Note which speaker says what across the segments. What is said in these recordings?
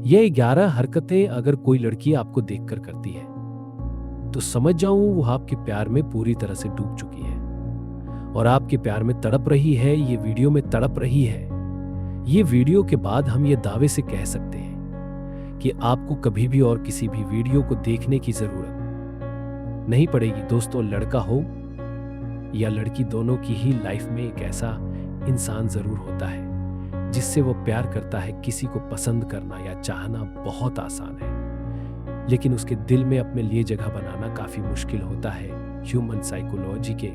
Speaker 1: ये 11 हरकतें अगर कोई लड़की आपको देखकर करती है तो समझ जाऊं वो आपके प्यार में पूरी तरह से डूब चुकी है और आपके प्यार में तड़प रही है, ये वीडियो में तड़प रही है। ये वीडियो के बाद हम ये दावे से कह सकते हैं कि आपको कभी भी और किसी भी वीडियो को देखने की जरूरत नहीं पड़ेगी। दोस्तों, लड़का हो या लड़की, दोनों की ही लाइफ में एक ऐसा इंसान जरूर होता है जिससे वो प्यार करता है। किसी को पसंद करना या चाहना बहुत आसान है, लेकिन उसके दिल में अपने लिए जगह बनाना काफी मुश्किल होता है। ह्यूमन साइकोलॉजी के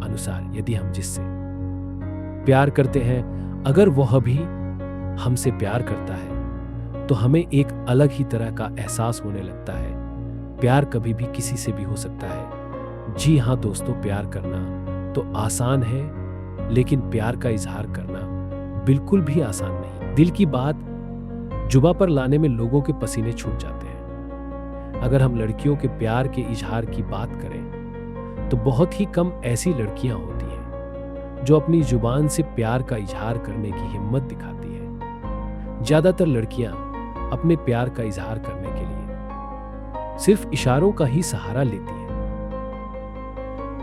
Speaker 1: अनुसार यदि हम जिससे प्यार करते हैं, अगर वह भी हमसे प्यार करता है तो हमें एक अलग ही तरह का एहसास होने लगता है। प्यार कभी भी किसी से भी हो सकता है। जी हाँ दोस्तों, प्यार करना तो आसान है, लेकिन प्यार का इजहार करना बिल्कुल भी आसान नहीं। दिल की बात जुबा पर लाने में लोगों के पसीने छूट जाते हैं। अगर हम लड़कियों के प्यार के इजहार की बात करें तो बहुत ही कम ऐसी लड़कियां होती हैं जो अपनी जुबान से प्यार का इजहार करने की हिम्मत दिखाती है। ज्यादातर लड़कियां अपने प्यार का इजहार करने के लिए सिर्फ इशारों का ही सहारा लेती हैं।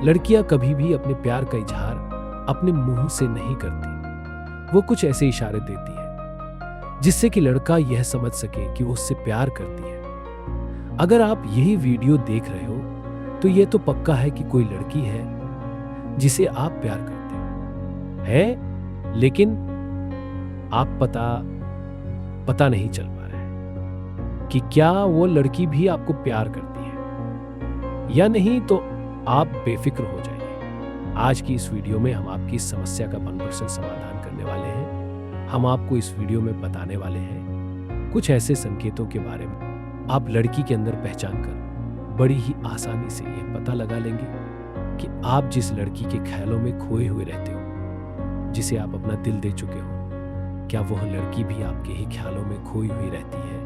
Speaker 1: लड़कियां कभी भी अपने प्यार का इजहार अपने मुंह से नहीं करती। वो कुछ ऐसे इशारे देती है जिससे कि लड़का यह समझ सके कि वो उससे प्यार करती है। अगर आप यही वीडियो देख रहे हो तो यह तो पक्का है कि कोई लड़की है जिसे आप प्यार करते हैं, लेकिन आप पता नहीं चल पा रहा है कि क्या वो लड़की भी आपको प्यार करती है या नहीं। तो आप बेफिक्र हो जाइए। आज की इस वीडियो में हम आपकी इस समस्या का 100% समाधान करने वाले हैं। हम आपको इस वीडियो में बताने वाले हैं कुछ ऐसे संकेतों के बारे में आप लड़की के अंदर पहचान कर बड़ी ही आसानी से ये पता लगा लेंगे कि आप जिस लड़की के ख्यालों में खोए हुए रहते हो, जिसे आप अपना दिल दे चुके हो, क्या वह लड़की भी आपके ही ख्यालों में खोई हुई रहती है?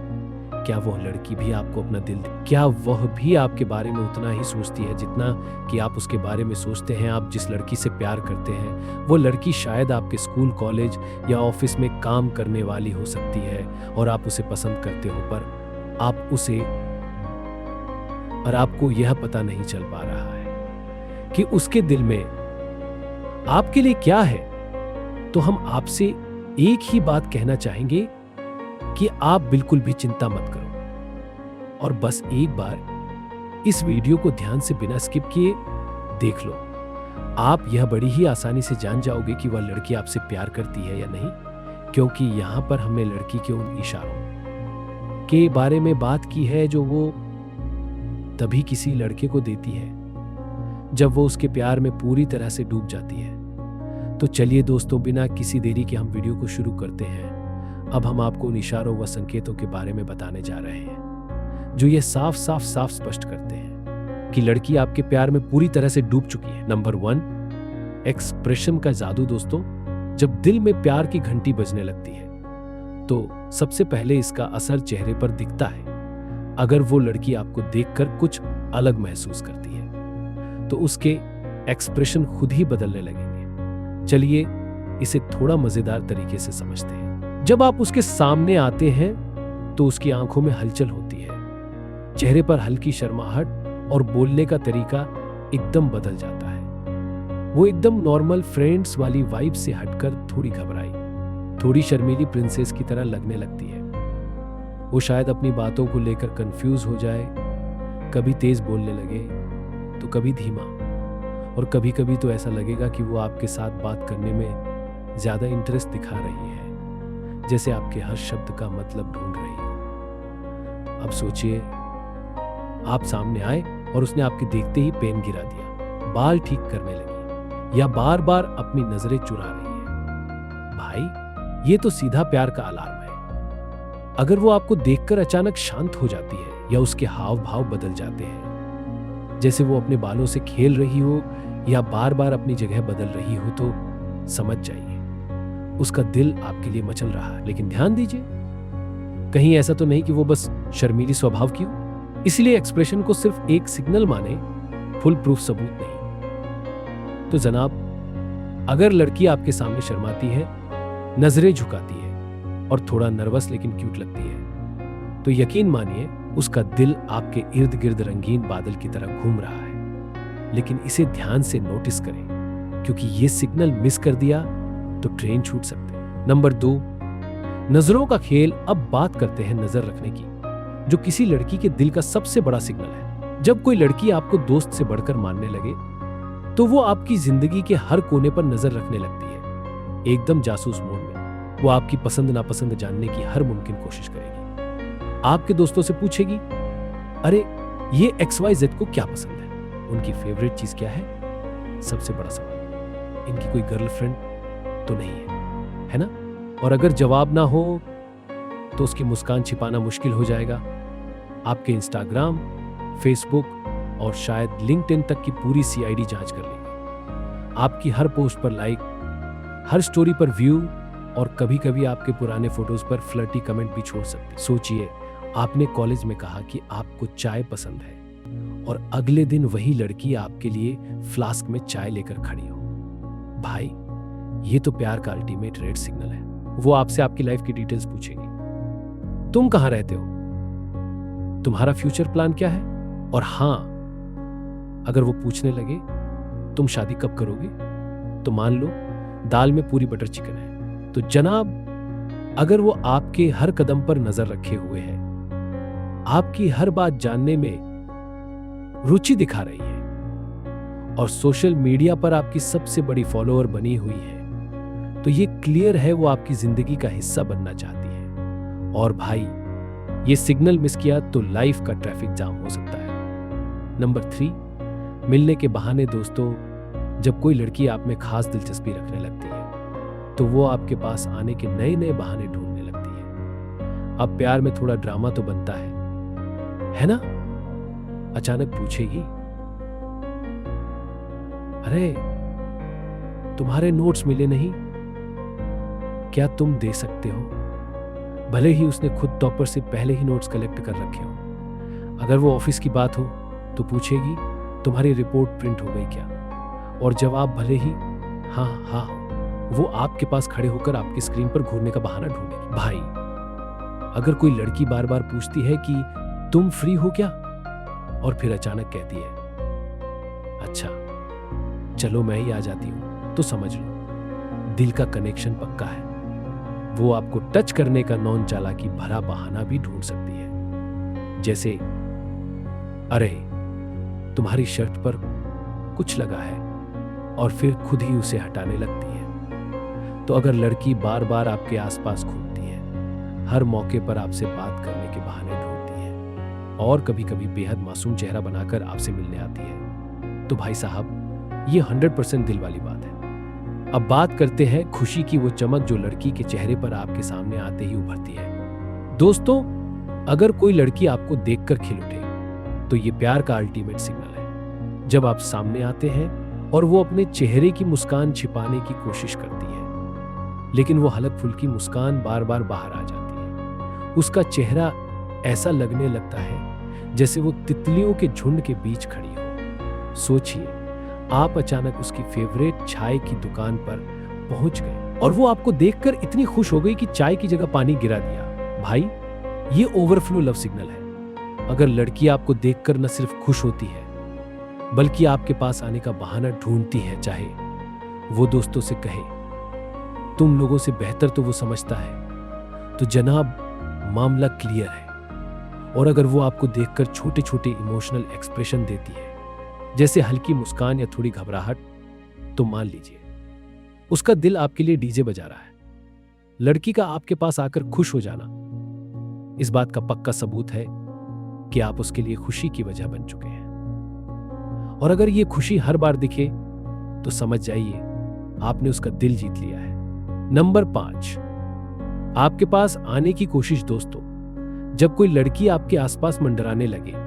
Speaker 1: क्या वह लड़की भी आपको अपना दिल क्या वह भी आपके बारे में उतना ही सोचती है जितना कि आप उसके बारे में सोचते हैं? आप जिस लड़की से प्यार करते हैं वो लड़की शायद आपके स्कूल, कॉलेज या ऑफिस में काम करने वाली हो सकती है और आप उसे पसंद करते हो, पर आपको यह पता नहीं चल पा रहा है कि उसके दिल में आपके लिए क्या है। तो हम आपसे एक ही बात कहना चाहेंगे कि आप बिल्कुल भी चिंता मत करो और बस एक बार इस वीडियो को ध्यान से बिना स्किप किए देख लो। आप यह बड़ी ही आसानी से जान जाओगे कि वह लड़की आपसे प्यार करती है या नहीं, क्योंकि यहां पर हमने लड़की के उन इशारों के बारे में बात की है जो वो तभी किसी लड़के को देती है जब वो उसके प्यार में पूरी तरह से डूब जाती है। तो चलिए दोस्तों, बिना किसी देरी के हम वीडियो को शुरू करते हैं। अब हम आपको उन इशारों व संकेतों के बारे में बताने जा रहे हैं जो ये साफ स्पष्ट करते हैं कि लड़की आपके प्यार में पूरी तरह से डूब चुकी है। नंबर 1, एक्सप्रेशन का जादू। दोस्तों, जब दिल में प्यार की घंटी बजने लगती है तो सबसे पहले इसका असर चेहरे पर दिखता है। अगर वो लड़की आपको देखकर कुछ अलग महसूस करती है तो उसके एक्सप्रेशन खुद ही बदलने लगेंगे। चलिए इसे थोड़ा मजेदार तरीके से समझते हैं। जब आप उसके सामने आते हैं तो उसकी आंखों में हलचल होती है, चेहरे पर हल्की शर्माहट और बोलने का तरीका एकदम बदल जाता है। वो एकदम नॉर्मल फ्रेंड्स वाली वाइब से हटकर थोड़ी घबराई, थोड़ी शर्मीली प्रिंसेस की तरह लगने लगती है। वो शायद अपनी बातों को लेकर कंफ्यूज हो जाए, कभी तेज बोलने लगे तो कभी धीमा, और कभी कभी तो ऐसा लगेगा कि वो आपके साथ बात करने में ज्यादा इंटरेस्ट दिखा रही है, जैसे आपके हर शब्द का मतलब ढूंढ रही हो। अब सोचिए, आप सामने आए और उसने आपके देखते ही पेन गिरा दिया, बाल ठीक करने लगी या बार बार अपनी नजरें चुरा रही है। भाई, ये तो सीधा प्यार का अलार्म है। अगर वो आपको देखकर अचानक शांत हो जाती है या उसके हाव भाव बदल जाते हैं, जैसे वो अपने बालों से खेल रही हो या बार बार अपनी जगह बदल रही हो, तो समझ जाइए उसका दिल आपके लिए मचल रहा है। लेकिन ध्यान दीजिए, कहीं ऐसा तो नहीं कि वो बस शर्मीली स्वभाव की हो। इसलिए एक्सप्रेशन को सिर्फ एक सिग्नल माने, फुल प्रूफ सबूत नहीं। तो जनाब, अगर लड़की आपके सामने शर्माती है, नजरें झुकाती है और थोड़ा नर्वस लेकिन क्यूट लगती है, तो यकीन मानिए उसका दिल आपके इर्द गिर्द रंगीन बादल की तरह घूम रहा है। लेकिन इसे ध्यान से नोटिस करें, क्योंकि ये सिग्नल मिस कर दिया तो ट्रेन छूट सकते हैं। नंबर 2, नजरों का खेल। अब बात करते हैं नजर रखने की, जो किसी लड़की के दिल का सबसे बड़ा सिग्नल है। जब कोई लड़की आपको दोस्त से बढ़कर मानने लगे, तो वो आपकी जिंदगी के हर कोने पर नजर रखने लगती है, एकदम जासूस मोड में। वो आपकी पसंद नापसंद जानने की हर मुमकिन कोशिश करेगी। आपके दोस्तों से पूछेगी, अरे ये XYZ को क्या पसंद है, उनकी फेवरेट चीज क्या है। सबसे बड़ा सवाल, इनकी कोई गर्लफ्रेंड तो नहीं है ना? और अगर जवाब ना हो तो उसकी मुस्कान छिपाना मुश्किल हो जाएगा। आपके इंस्टाग्राम, फेसबुक और शायद लिंक्डइन तक की पूरी CID जांच कर लेगी। आपकी हर पोस्ट पर लाइक, हर स्टोरी पर व्यू और कभी कभी आपके पुराने फोटोज पर फ्लर्टी कमेंट भी छोड़ सकती। सोचिए, आपने कॉलेज में कहा कि आपको चाय पसंद है और अगले दिन वही लड़की आपके लिए फ्लास्क में चाय लेकर खड़ी हो। भाई, ये तो प्यार का अल्टीमेट रेड सिग्नल है। वो आपसे आपकी लाइफ की डिटेल्स पूछेगी। तुम कहां रहते हो, तुम्हारा फ्यूचर प्लान क्या है, और हां, अगर वो पूछने लगे तुम शादी कब करोगे, तो मान लो दाल में पूरी बटर चिकन है। तो जनाब, अगर वो आपके हर कदम पर नजर रखे हुए है, आपकी हर बात जानने में रुचि दिखा रही है और सोशल मीडिया पर आपकी सबसे बड़ी फॉलोअर बनी हुई है, तो ये क्लियर है वो आपकी जिंदगी का हिस्सा बनना चाहती है। और भाई, ये सिग्नल मिस किया तो लाइफ का ट्रैफिक जाम हो सकता है। नंबर 3, मिलने के बहाने। दोस्तों, जब कोई लड़की आप में खास दिलचस्पी रखने लगती है, तो वो आपके पास आने के नए नए बहाने ढूंढने लगती है। अब प्यार में थोड़ा ड्रामा तो बनता है ना? अचानक पूछेगी, अरे तुम्हारे नोट्स मिले नहीं, क्या तुम दे सकते हो? भले ही उसने खुद टॉपर से पहले ही नोट्स कलेक्ट कर रखे हो। अगर वो ऑफिस की बात हो तो पूछेगी, तुम्हारी रिपोर्ट प्रिंट हो गई क्या? और जवाब भले ही हाँ हाँ हो, वो आपके पास खड़े होकर आपकी स्क्रीन पर घूरने का बहाना ढूंढेगी। भाई, अगर कोई लड़की बार बार पूछती है कि तुम फ्री हो क्या, और फिर अचानक कहती है अच्छा चलो मैं ही आ जाती हूं, तो समझ लो दिल का कनेक्शन पक्का है। वो आपको टच करने का नॉन चालाकी भरा बहाना भी ढूंढ सकती है, जैसे अरे तुम्हारी शर्ट पर कुछ लगा है, और फिर खुद ही उसे हटाने लगती है। तो अगर लड़की बार बार आपके आसपास घूमती है, हर मौके पर आपसे बात करने के बहाने ढूंढती है और कभी कभी बेहद मासूम चेहरा बनाकर आपसे मिलने आती है, तो भाई साहब, ये 100% दिल वाली बात है। अब बात करते हैं खुशी की, वो चमक जो लड़की के चेहरे पर आपके सामने आते ही उभरती है। दोस्तों, अगर कोई लड़की आपको देखकर खिल उठे, तो ये प्यार का अल्टीमेट सिग्नल है। जब आप सामने आते हैं और वो अपने चेहरे की मुस्कान छिपाने की कोशिश करती है, लेकिन वो हल्की फुल्की मुस्कान बार बार बाहर आ जाती है। उसका चेहरा ऐसा लगने लगता है जैसे वो तितलियों के झुंड के बीच खड़ी हो। सोचिए, आप अचानक उसकी फेवरेट चाय की दुकान पर पहुंच गए और वो आपको देखकर इतनी खुश हो गई कि चाय की जगह पानी गिरा दिया। भाई, ये ओवरफ्लो लव सिग्नल है। अगर लड़की आपको देखकर न सिर्फ खुश होती है, बल्कि आपके पास आने का बहाना ढूंढती है, चाहे वो दोस्तों से कहे तुम लोगों से बेहतर तो वो समझता है, तो जनाब मामला क्लियर है। और अगर वो आपको देखकर छोटे छोटे इमोशनल एक्सप्रेशन देती है, जैसे हल्की मुस्कान या थोड़ी घबराहट, तो मान लीजिए उसका दिल आपके लिए डीजे बजा रहा है। लड़की का आपके पास आकर खुश हो जाना इस बात का पक्का सबूत है कि आप उसके लिए खुशी की वजह बन चुके हैं। और अगर ये खुशी हर बार दिखे, तो समझ जाइए आपने उसका दिल जीत लिया है। नंबर 5, आपके पास आने की कोशिश। दोस्तों, जब कोई लड़की आपके आसपास मंडराने लगे,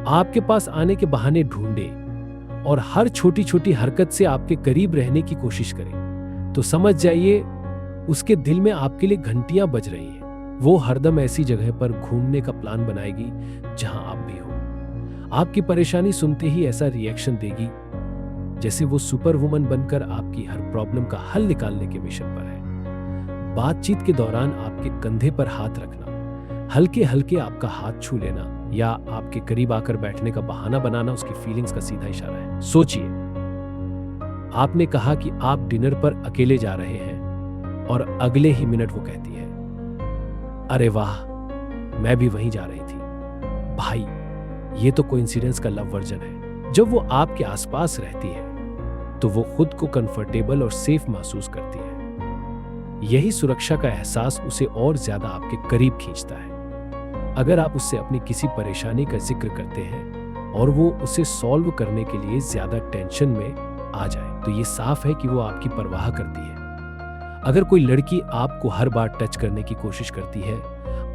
Speaker 1: आपके पास आने के बहाने ढूंढे और हर छोटी छोटी हरकत से आपके करीब रहने की कोशिश करे, तो समझ जाइए उसके दिल में आपके लिए घंटियां बज रही हैं। वो हरदम ऐसी जगह पर घूमने का प्लान बनाएगी जहां आप भी हो। आपकी परेशानी सुनते ही ऐसा रिएक्शन देगी जैसे वो सुपर वुमन बनकर आपकी हर प्रॉब्लम का हल निकालने के मिशन पर है। बातचीत के दौरान आपके कंधे पर हाथ रखना, हल्के हल्के आपका हाथ छू लेना या आपके करीब आकर बैठने का बहाना बनाना उसकी फीलिंग्स का सीधा इशारा है। सोचिए, आपने कहा कि आप डिनर पर अकेले जा रहे हैं और अगले ही मिनट वो कहती है, अरे वाह, मैं भी वहीं जा रही थी। भाई, ये तो कोइंसिडेंस का लव वर्जन है। जब वो आपके आसपास रहती है तो वो खुद को कंफर्टेबल और सेफ महसूस करती है। यही सुरक्षा का एहसास उसे और ज्यादा आपके करीब खींचता है। अगर आप उससे अपनी किसी परेशानी का जिक्र करते हैं और वो उसे सॉल्व करने के लिए ज्यादा टेंशन में आ जाए, तो ये साफ है कि वो आपकी परवाह करती है। अगर कोई लड़की आपको हर बार टच करने की कोशिश करती है,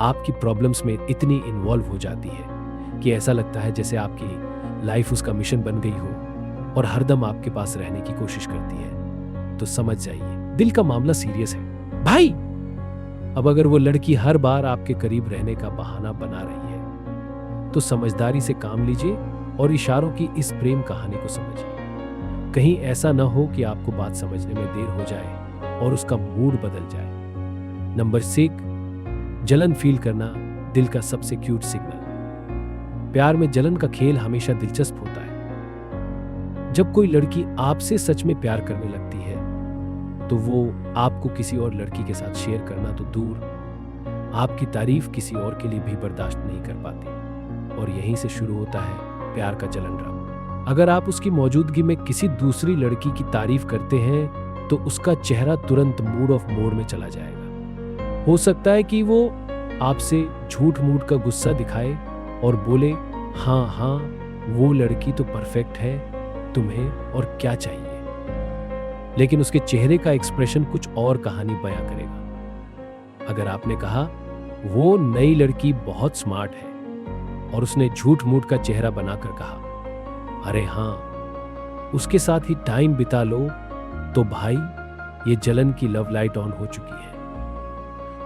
Speaker 1: आपकी प्रॉब्लम्स में इतनी इन्वॉल्व हो जाती है कि ऐसा लगता है जैसे आपकी लाइफ उसका मिशन बन गई हो और हरदम आपके पास रहने की कोशिश करती है, तो समझ जाइए दिल का मामला सीरियस है। भाई, अब अगर वो लड़की हर बार आपके करीब रहने का बहाना बना रही है, तो समझदारी से काम लीजिए और इशारों की इस प्रेम कहानी को समझिए। कहीं ऐसा न हो कि आपको बात समझने में देर हो जाए और उसका मूड बदल जाए। नंबर 6, जलन फील करना दिल का सबसे क्यूट सिग्नल। प्यार में जलन का खेल हमेशा दिलचस्प होता है। जब कोई लड़की आपसे सच में प्यार करने लगती है, तो वो आपको किसी और लड़की के साथ शेयर करना तो दूर, आपकी तारीफ किसी और के लिए भी बर्दाश्त नहीं कर पाती। और यहीं से शुरू होता है प्यार का जलन ड्रामा। अगर आप उसकी मौजूदगी में किसी दूसरी लड़की की तारीफ करते हैं, तो उसका चेहरा तुरंत मूड ऑफ मोड में चला जाएगा। हो सकता है कि वो आपसे झूठ मूठ का गुस्सा दिखाए और बोले, हाँ हाँ, वो लड़की तो परफेक्ट है, तुम्हें और क्या चाहिए। लेकिन उसके चेहरे का एक्सप्रेशन कुछ और कहानी बयां करेगा। अगर आपने कहा, वो नई लड़की बहुत स्मार्ट है, और उसने झूठ मूठ का चेहरा बनाकर कहा, अरे हाँ, उसके साथ ही टाइम बिता लो, तो भाई, ये जलन की लव लाइट ऑन हो चुकी है।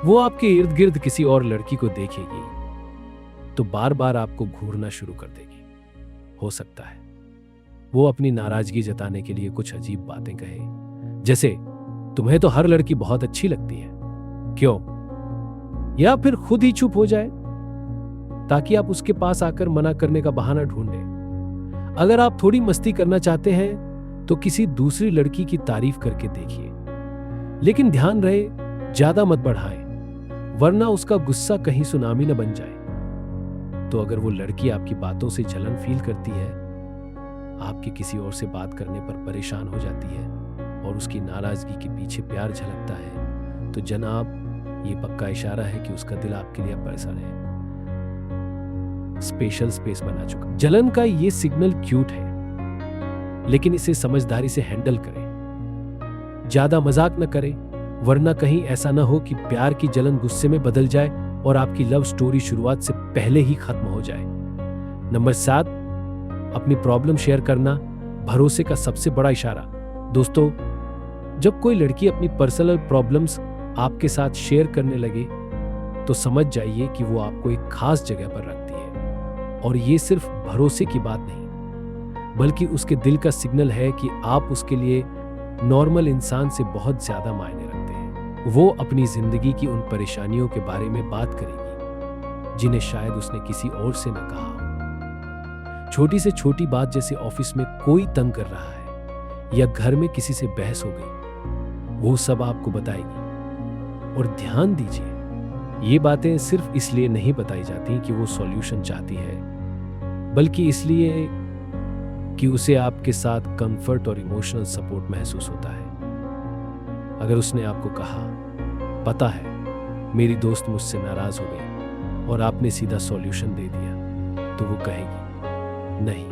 Speaker 1: वो आपके इर्द गिर्द किसी और लड़की को देखेगी तो बार बार आपको घूरना शुरू कर देगी। हो सकता है वो अपनी नाराजगी जताने के लिए कुछ अजीब बातें कहे, जैसे तुम्हें तो हर लड़की बहुत अच्छी लगती है, क्यों? या फिर खुद ही चुप हो जाए ताकि आप उसके पास आकर मना करने का बहाना ढूंढें। अगर आप थोड़ी मस्ती करना चाहते हैं तो किसी दूसरी लड़की की तारीफ करके देखिए, लेकिन ध्यान रहे ज्यादा मत बढ़ाएं, वरना उसका गुस्सा कहीं सुनामी न बन जाए। तो अगर वो लड़की आपकी बातों से जलन फील करती है, आपकी किसी और से बात करने पर परेशान हो जाती है और उसकी नाराजगी के पीछे प्यार झलकता है, तो जनाब, ये पक्का इशारा है कि उसका दिल आपके लिए परेशान है, स्पेशल स्पेस बना चुका। जलन का ये सिग्नल क्यूट है, लेकिन इसे समझदारी से हैंडल करें। ज्यादा मजाक न करें, वरना कहीं ऐसा न हो कि प्यार की जलन गुस्से में बदल जाए और आपकी लव स्टोरी शुरुआत से पहले ही खत्म हो जाए। नंबर 7, अपनी प्रॉब्लम शेयर करना भरोसे का सबसे बड़ा इशारा। दोस्तों, जब कोई लड़की अपनी पर्सनल प्रॉब्लम्स आपके साथ शेयर करने लगे, तो समझ जाइए कि वो आपको एक खास जगह पर रखती है। और ये सिर्फ भरोसे की बात नहीं, बल्कि उसके दिल का सिग्नल है कि आप उसके लिए नॉर्मल इंसान से बहुत ज्यादा मायने रखते हैं। वो अपनी जिंदगी की उन परेशानियों के बारे में बात करेगी जिन्हें शायद उसने किसी और से न कहा हो। छोटी से छोटी बात, जैसे ऑफिस में कोई तंग कर रहा है या घर में किसी से बहस हो गई, वो सब आपको बताएगी। और ध्यान दीजिए, ये बातें सिर्फ इसलिए नहीं बताई जाती कि वो सॉल्यूशन चाहती है, बल्कि इसलिए कि उसे आपके साथ कंफर्ट और इमोशनल सपोर्ट महसूस होता है। अगर उसने आपको कहा, पता है मेरी दोस्त मुझसे नाराज हो गई, और आपने सीधा सॉल्यूशन दे दिया, तो वो कहेगी, नहीं,